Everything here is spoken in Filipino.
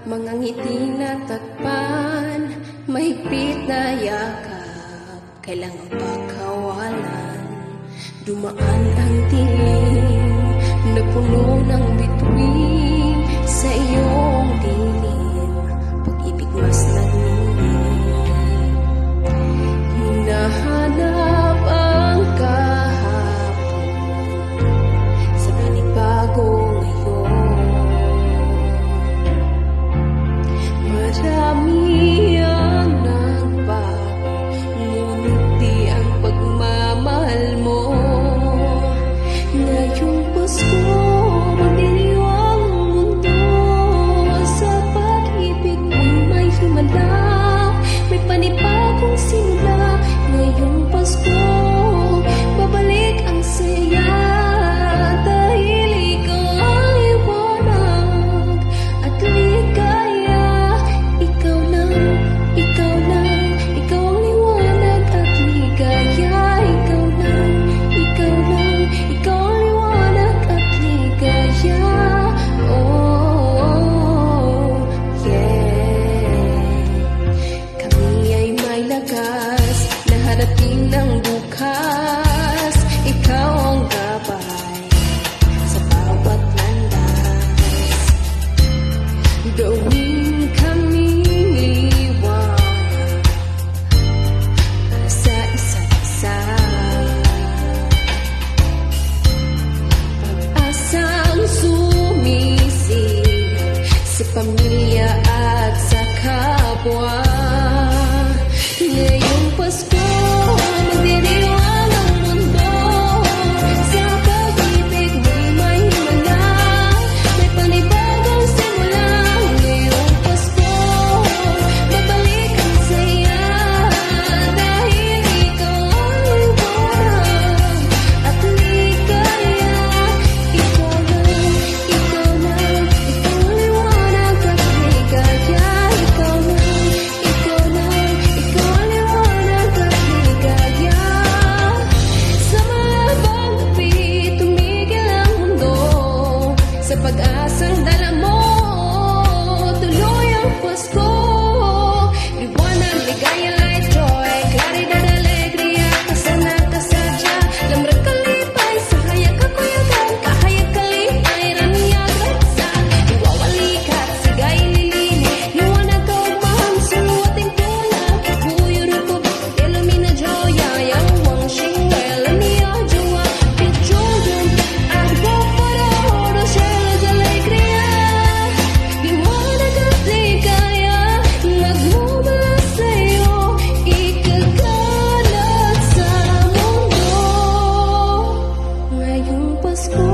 Mga ngiti na takpan, mahigpit na yakap, kailangang pagkawalan. Dumaan ang dilim, napuno ng bituin sa iyong dilim, pag-ibig mas nagnilim. Hinahanap ang kahapon sa panibago ngayon. Marami ang nagbago, ngunit di ang pagmamahal mo. Ngayong Pasko, magdiriw ang mundo. Sa pag-ibig mo'y may himala, may panibagong simula. Ngayong Pasko, babalik ang saya, dahil ikaw ang liwanag at ligaya. Ikaw lang, ikaw lang, ikaw ang liwanag at ligaya. Ikaw lang, ikaw lang, ikaw ang liwanag at ligaya. Oh, yeah. Kami ay may lakas na harapin ng bukas. Ikaw ang gabay sa bawat landas. Gawin kaming liwanag para sa isa't isa. Pag-asang sumisilip sa pamilya at sa kapwa. Ngayong Pasko, magdiriwang ang mundo. Sa pag-ibig mo'y may himala, may panibagong simula. Ngayong Pasko, babalik ang saya, dahil ikaw ang liwanag at ligaya. Ikaw lang, ikaw lang, ikaw ang liwanag at ligaya. Ikaw lang, ikaw lang, ikaw ang liwanag at ligaya. Sa malabang gabi, tumigil ang mundo. Sa pag-asang dala mo, tuloy ang Pasko. Liwanag, ligaya, light, joy, claridad, alegría, kasana, kasadya, lamrag kalipay, sahayag kakuyagan, kahayag kalipay, raniyag, ragsak, iwawalikat, sigay, lilini, liwanag ka ugmahang, suwating tulang, buyo rukub, ilumina, joya, yawang, shingwel, aniya, jowa, pichudun, agbo, para, oro, sielos, alegría. Liwanag at ligaya, nagmumula sa'yo, ikakalat sa mundo. Ngayong Pasko,